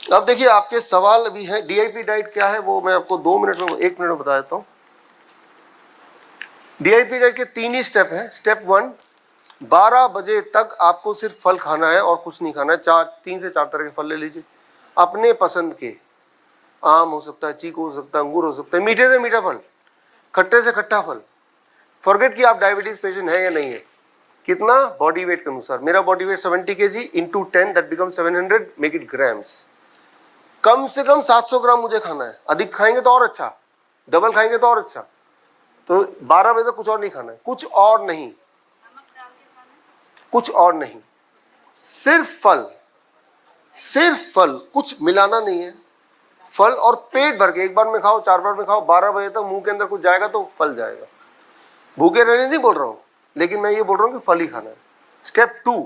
अब देखिए आपके सवाल भी है, डीआईपी डाइट क्या है वो मैं आपको 2 मिनट में 1 मिनट में बता देता हूँ। डीआईपी डाइट के 3 ही स्टेप हैं। स्टेप 1, 12 बजे तक आपको सिर्फ फल खाना है और कुछ नहीं खाना है। 3 से 4 तरह के फल ले लीजिए अपने पसंद के। आम हो सकता है, चीकू हो सकता है, अंगूर हो सकता है, मीठे से मीठा फल, खट्टे से खट्टा फल। फॉरगेट कि आप डायबिटीज पेशेंट है या नहीं है। कितना? बॉडी वेट के अनुसार। मेरा body weight 70 kg into 10 that become 700, make it grams. कम से कम 700 ग्राम मुझे खाना है। अधिक खाएंगे तो और अच्छा, डबल खाएंगे तो और अच्छा। तो 12 बजे तक कुछ और नहीं खाना है, कुछ और नहीं, कुछ और नहीं, सिर्फ फल, सिर्फ फल, कुछ मिलाना नहीं है। फल और पेट भर के, एक बार में खाओ, 4 बार में खाओ, 12 बजे तक मुंह के अंदर कुछ जाएगा तो फल जाएगा। भूखे रहने नहीं बोल रहा हूं, लेकिन मैं ये बोल रहा हूं कि फल ही खाना है। स्टेप 2,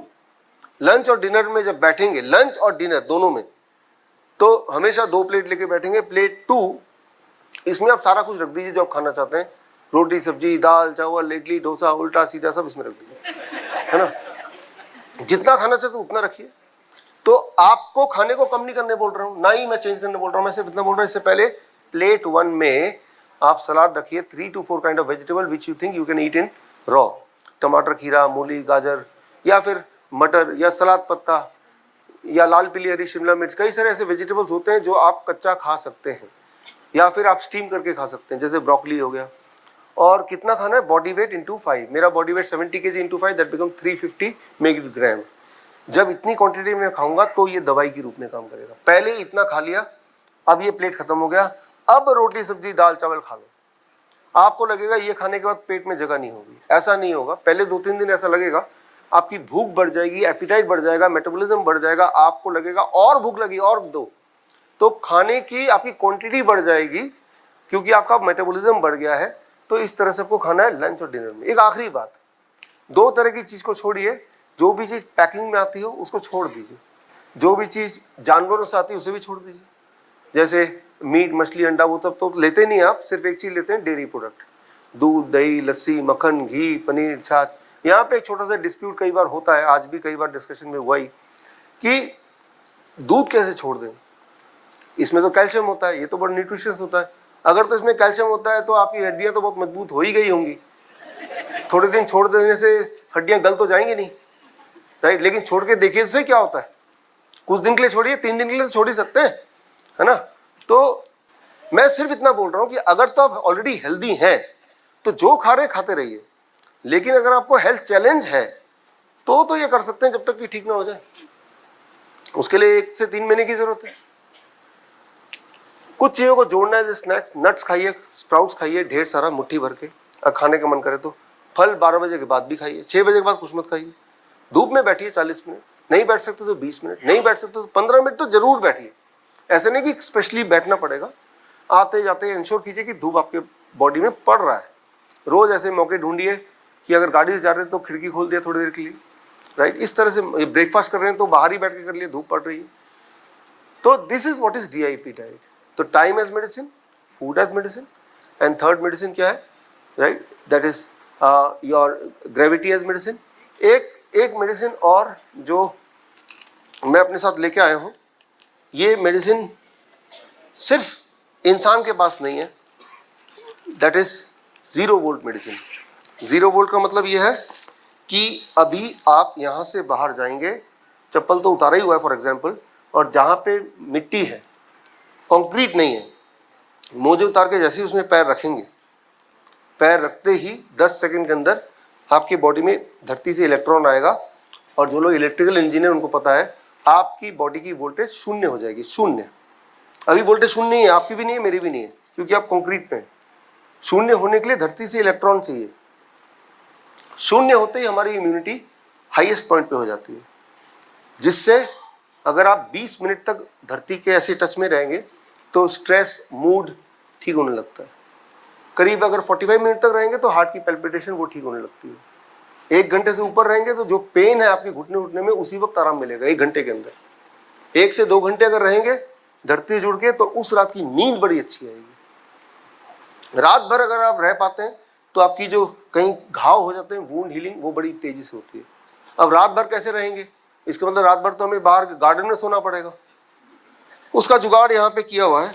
लंच और डिनर में जब बैठेंगे, लंच और डिनर दोनों में, तो हमेशा 2 प्लेट लेके बैठेंगे। प्लेट 2, इसमें आप सारा कुछ रख दीजिए जो आप खाना चाहते हैं, रोटी सब्जी दाल चावल इडली डोसा उल्टा सीधा सब इसमें रख दीजिए, है ना। जितना खाना चाहते उतना रखिए। तो आपको खाने को कम नहीं करने बोल रहा हूँ, ना ही मैं चेंज करने बोल रहा हूँ, मैं सिर्फ इतना बोल रहा हूँ। इससे पहले प्लेट 1 में आप सलाद रखिए, 3 to 4 kind of vegetable which you think you can eat in raw. टमाटर, खीरा, मूली, गाजर, या फिर मटर, या सलाद पत्ता, या लाल पीली हरी शिमला मिर्च। कई सारे ऐसे वेजिटेबल्स होते हैं जो आप कच्चा खा सकते हैं, या फिर आप स्टीम करके खा सकते हैं, जैसे ब्रोकली हो गया। और कितना खाना है? Body weight into 5। मेरा body weight 70 kg into 5 that become 350 make it gram. जब इतनी क्वांटिटी में खाऊंगा तो ये दवाई के रूप में काम करेगा। पहले इतना खा लिया, अब ये प्लेट खत्म हो गया, अब रोटी सब्जी दाल चावल खा लो। आपको लगेगा ये खाने के बाद पेट में जगह नहीं होगी, ऐसा नहीं होगा। पहले 2-3 दिन ऐसा लगेगा, आपकी भूख बढ़ जाएगी, एपिटाइट बढ़ जाएगा, मेटाबॉलिज्म बढ़ जाएगा, आपको लगेगा और भूख लगी और दो। तो खाने की आपकी क्वांटिटी बढ़ जाएगी क्योंकि आपका मेटाबॉलिज्म बढ़ गया है। तो इस तरह से आपको खाना है लंच और डिनर में। एक आखिरी बात, 2 तरह की चीज को छोड़िए। जो भी चीज पैकिंग में आती हो उसको छोड़ दीजिए, जो भी चीज जानवरों से आती है उसे भी छोड़ दीजिए। जैसे मीट मछली अंडा वो तब तो लेते नहीं आप, सिर्फ एक चीज लेते हैं, डेयरी प्रोडक्ट, दूध दही लस्सी मक्खन घी पनीर छाछ। यहाँ पे एक छोटा सा डिस्प्यूट कई बार होता है, आज भी कई बार डिस्कशन में हुआ ही, कि दूध कैसे छोड़ दें, इसमें तो कैल्शियम होता है, ये तो बड़ा न्यूट्रिशियस होता है। अगर तो इसमें कैल्शियम होता है तो आपकी हड्डियां तो बहुत मजबूत हो ही गई होंगी, थोड़े दिन छोड़ देने से हड्डियां गल तो जाएंगी नहीं, राइट। लेकिन छोड़ के देखिए इससे क्या होता है। कुछ दिन के लिए छोड़िए, 3 दिन के लिए तो छोड़ ही सकते हैं, है ना। तो मैं सिर्फ इतना बोल रहा हूं कि अगर तो आप ऑलरेडी हेल्दी हैं तो जो खा रहे खाते रहिए, लेकिन अगर आपको हेल्थ चैलेंज है तो ये कर सकते हैं जब तक कि ठीक ना हो जाए। उसके लिए 1 से 3 महीने की जरूरत है। कुछ चीजों को जोड़ना है, जैसे स्नैक्स, नट्स खाइए, स्प्राउट्स खाइए ढेर सारा मुट्ठी भर के, अगर खाने का मन करे तो। फल 12 बजे के बाद भी खाइए, 6 बजे के बाद कुछ मत खाइए। धूप में बैठिए 40 मिनट, नहीं बैठ सकते तो 20 मिनट, नहीं बैठ सकते तो 15 मिनट तो जरूर बैठिए। ऐसे नहीं कि स्पेशली बैठना पड़ेगा, आते जाते इंश्योर कीजिए कि धूप आपके बॉडी में पड़ रहा है। रोज ऐसे मौके ढूंढिए कि अगर गाड़ी से जा रहे हैं तो खिड़की खोल दिया थोड़ी देर के लिए, राइट। इस तरह से ब्रेकफास्ट कर रहे हैं तो बाहर ही बैठ के कर लिए, धूप पड़ रही है। तो this is what is DIP diet. तो time as medicine, food as medicine, and third medicine क्या है, right, that is your gravity as medicine. एक मेडिसिन और जो मैं अपने साथ लेके आया हूं, ये मेडिसिन सिर्फ इंसान के पास नहीं है, that is 0 volt medicine. 0 volt का मतलब ये है कि अभी आप यहां से बाहर जाएंगे, चप्पल तो उतारा ही हुआ है फॉर एग्जाम्पल, और जहां पे मिट्टी है, कंक्रीट नहीं है, मोजे उतार के जैसे ही उसमें पैर रखेंगे, पैर रखते ही 10 सेकंड के अंदर आपकी बॉडी में धरती से इलेक्ट्रॉन आएगा, और जो लोग इलेक्ट्रिकल इंजीनियर उनको पता है, आपकी बॉडी की वोल्टेज 0 हो जाएगी। 0। अभी वोल्टेज 0 नहीं है, आपकी भी नहीं है, मेरी भी नहीं है, क्योंकि आप कंक्रीट पे हैं। 0 होने के लिए धरती से इलेक्ट्रॉन चाहिए। 0 होते ही हमारी इम्यूनिटी हाईएस्ट पॉइंट पे हो जाती है, जिससे अगर आप 20 मिनट तक धरती के ऐसे टच में रहेंगे तो स्ट्रेस मूड ठीक होने लगता है। करीब अगर 45 मिनट तक रहेंगे तो हार्ट की पैल्पिटेशन वो ठीक होने लगती है। 1 घंटे से ऊपर रहेंगे तो जो पेन है आपके घुटने उठने में, उसी वक्त आराम मिलेगा 1 घंटे के अंदर। 1 से 2 घंटे अगर रहेंगे धरती जुड़ के तो उस रात की नींद बड़ी अच्छी आएगी। रात भर अगर आप रह पाते हैं तो आपकी जो कहीं घाव हो जाते हैं, वुंड हीलिंग वो बड़ी तेजी से होती है। अब रात भर कैसे रहेंगे, इसका मतलब रात भर तो हमें बाहर गार्डन में सोना पड़ेगा, उसका जुगाड़ यहाँ पे किया हुआ है।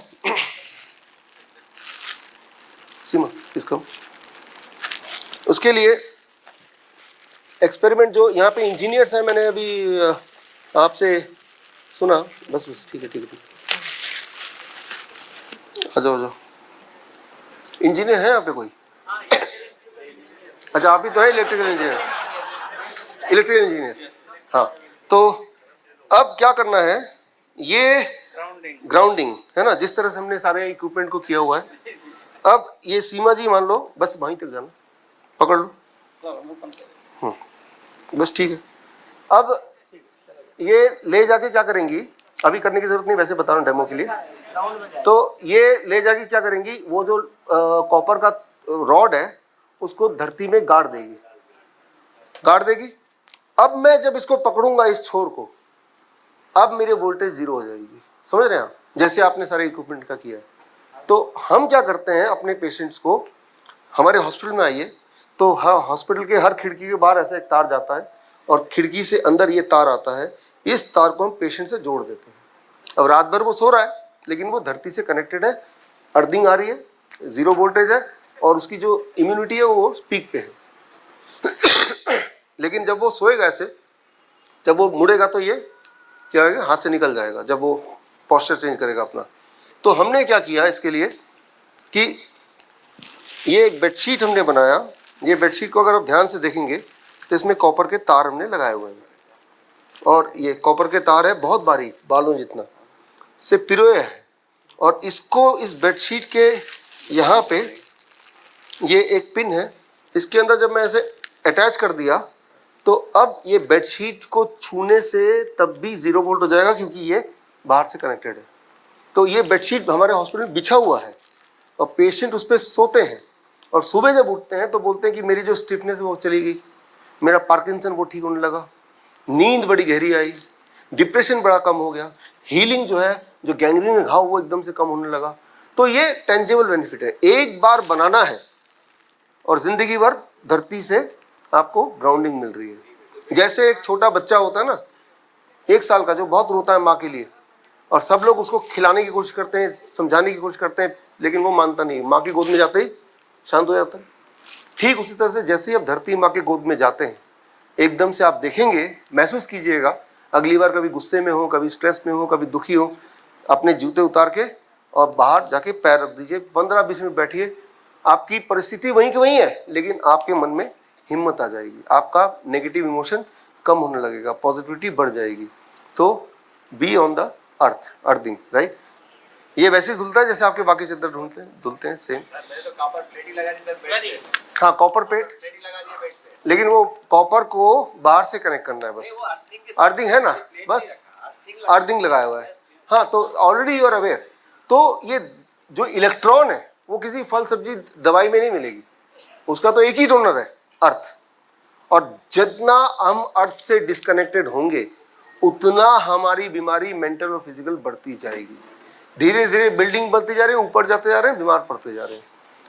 सीमा इसको, उसके लिए एक्सपेरिमेंट जो यहाँ पे इंजीनियर्स हैं, मैंने अभी आपसे सुना, बस ठीक है ठीक है ठीक है, आ जाओ आ जाओ। इंजीनियर है यहाँ पे कोई? अच्छा, आप ही तो है इलेक्ट्रिकल इंजीनियर, इलेक्ट्रिकल इंजीनियर। हाँ, तो अब क्या करना है, ये ग्राउंडिंग है ना, जिस तरह से हमने सारे इक्विपमेंट को किया हुआ है। अब ये सीमा जी मान लो, बस वहीं तक जाना, पकड़ लो, बस ठीक है। अब ये ले जाके क्या करेंगी, अभी करने की जरूरत नहीं, वैसे बता रहा हूँ डेमो के लिए। तो ये ले जाके क्या करेंगी, वो जो कॉपर का रॉड है उसको धरती में गाड़ देगी, गाड़ देगी। अब मैं जब इसको पकड़ूंगा इस छोर को, अब मेरे वोल्टेज जीरो हो जाएगी, समझ रहे हैं आप, जैसे आपने सारे इक्विपमेंट का किया है। तो हम क्या करते हैं अपने पेशेंट्स को, हमारे हॉस्पिटल में आइए तो हाँ, हॉस्पिटल के हर खिड़की के बाहर ऐसा एक तार जाता है और खिड़की से अंदर ये तार आता है, इस तार को हम पेशेंट से जोड़ देते हैं। अब रात भर वो सो रहा है लेकिन वो धरती से कनेक्टेड है, अर्थिंग आ रही है, जीरो वोल्टेज है और उसकी जो इम्यूनिटी है वो पीक पे है। लेकिन जब वो सोएगा ऐसे, जब वो मुड़ेगा तो ये क्या होगा, हाथ से निकल जाएगा जब वो पोस्चर चेंज करेगा अपना। तो हमने क्या किया इसके लिए कि ये एक बेडशीट हमने बनाया। ये बेडशीट को अगर आप ध्यान से देखेंगे तो इसमें कॉपर के तार हमने लगाए हुए हैं और ये कॉपर के तार है बहुत बारीक, बालों जितना से पिरोए है। और इसको इस बेडशीट के यहाँ पे ये एक पिन है, इसके अंदर जब मैं ऐसे अटैच कर दिया तो अब ये बेडशीट को छूने से तब भी जीरो वोल्ट हो जाएगा क्योंकि ये बाहर से कनेक्टेड है। तो ये बेडशीट हमारे हॉस्पिटल में बिछा हुआ है और पेशेंट उस पर सोते हैं और सुबह जब उठते हैं तो बोलते हैं कि मेरी जो स्टिफनेस है वो चली गई, मेरा पार्किंसन वो ठीक होने लगा, नींद बड़ी गहरी आई, डिप्रेशन बड़ा कम हो गया, हीलिंग जो है, जो गैंग्रीन घाव वो एकदम से कम होने लगा। तो ये टेंजिबल बेनिफिट है, एक बार बनाना है और जिंदगी भर धरती से आपको ग्राउंडिंग मिल रही है। जैसे एक छोटा बच्चा होता है ना, 1 साल का, जो बहुत रोता है माँ के लिए और सब लोग उसको खिलाने की कोशिश करते हैं, समझाने की कोशिश करते हैं, लेकिन वो मानता नहीं, माँ की गोद में जाते ही शांत हो जाता है। ठीक उसी तरह से जैसे ही आप धरती माँ के गोद में जाते हैं, एकदम से आप देखेंगे, महसूस कीजिएगा, अगली बार कभी गुस्से में हो, कभी स्ट्रेस में हो, कभी दुखी हो, अपने जूते उतार के और बाहर जाके पैर रख दीजिए, 15-20 मिनट बैठिए। आपकी परिस्थिति वहीं की वहीं है लेकिन आपके मन में हिम्मत आ जाएगी, आपका नेगेटिव इमोशन कम होने लगेगा, पॉजिटिविटी बढ़ जाएगी। तो be on the earth, earthing, right. ये वैसे धुलता है जैसे आपके बाकी चद्दर धुलते हैं सेम। हाँ, कॉपर प्लेट, लेकिन वो कॉपर को बाहर से कनेक्ट करना है बस, अर्थिंग है ना, बस अर्थिंग लगाया हुआ है। हाँ, तो ऑलरेडी यू आर अवेयर। तो ये जो इलेक्ट्रॉन है वो किसी फल सब्जी दवाई में नहीं मिलेगी, उसका तो एक ही डोनर है, अर्थ। और जितना हम अर्थ से डिस्कनेक्टेड होंगे उतना हमारी बीमारी मेंटल और फिजिकल बढ़ती जाएगी। धीरे धीरे बिल्डिंग बनती जा रही है, ऊपर जाते जा रहे हैं, बीमार पड़ते जा रहे हैं।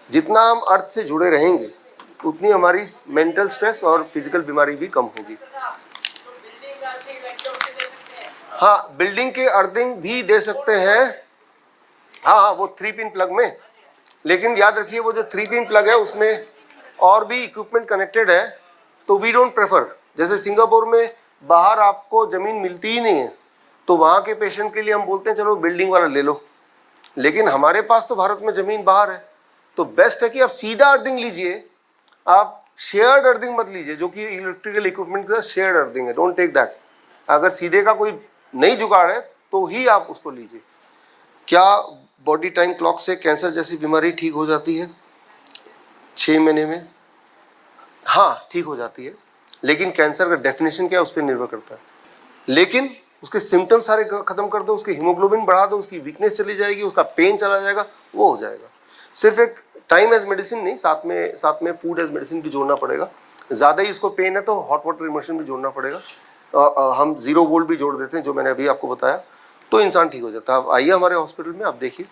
जितना हम अर्थ से जुड़े रहेंगे उतनी हमारी मेंटल स्ट्रेस और फिजिकल बीमारी भी कम होगी। हाँ, बिल्डिंग के अर्थिंग भी दे सकते हैं, हाँ, वो 3 पिन प्लग में। लेकिन याद रखिए वो जो 3 पिन प्लग है उसमें और भी इक्विपमेंट कनेक्टेड है, तो वी डोंट प्रेफर। जैसे सिंगापुर में बाहर आपको ज़मीन मिलती ही नहीं है, तो वहाँ के पेशेंट के लिए हम बोलते हैं चलो बिल्डिंग वाला ले लो, लेकिन हमारे पास तो भारत में ज़मीन बाहर है। तो बेस्ट है कि आप सीधा अर्थिंग लीजिए, आप शेयर्ड अर्थिंग मत लीजिए, जो कि इलेक्ट्रिकल इक्विपमेंट का शेयर्ड अर्थिंग है, डोंट टेक दैट। अगर सीधे का कोई नहीं जुगाड़ है तो ही आप उसको लीजिए। क्या बॉडी टाइम क्लॉक से कैंसर जैसी बीमारी ठीक हो जाती है 6 महीने में? हाँ, ठीक हो जाती है, लेकिन कैंसर का डेफिनेशन क्या है उस पर निर्भर करता है। लेकिन उसके सिम्टम्स सारे खत्म कर दो, उसकी हीमोग्लोबिन बढ़ा दो, उसकी वीकनेस चली जाएगी, उसका पेन चला जाएगा, वो हो जाएगा। सिर्फ एक टाइम एज मेडिसिन नहीं, साथ में फूड एज मेडिसिन भी जोड़ना पड़ेगा। ज़्यादा ही उसको पेन है तो हॉट वाटर इमर्शन भी जोड़ना पड़ेगा। हम 0 वोल्ट भी जोड़ देते हैं, जो मैंने अभी आपको बताया, तो इंसान ठीक हो जाता है। आप आइए हमारे हॉस्पिटल में, आप देखिए।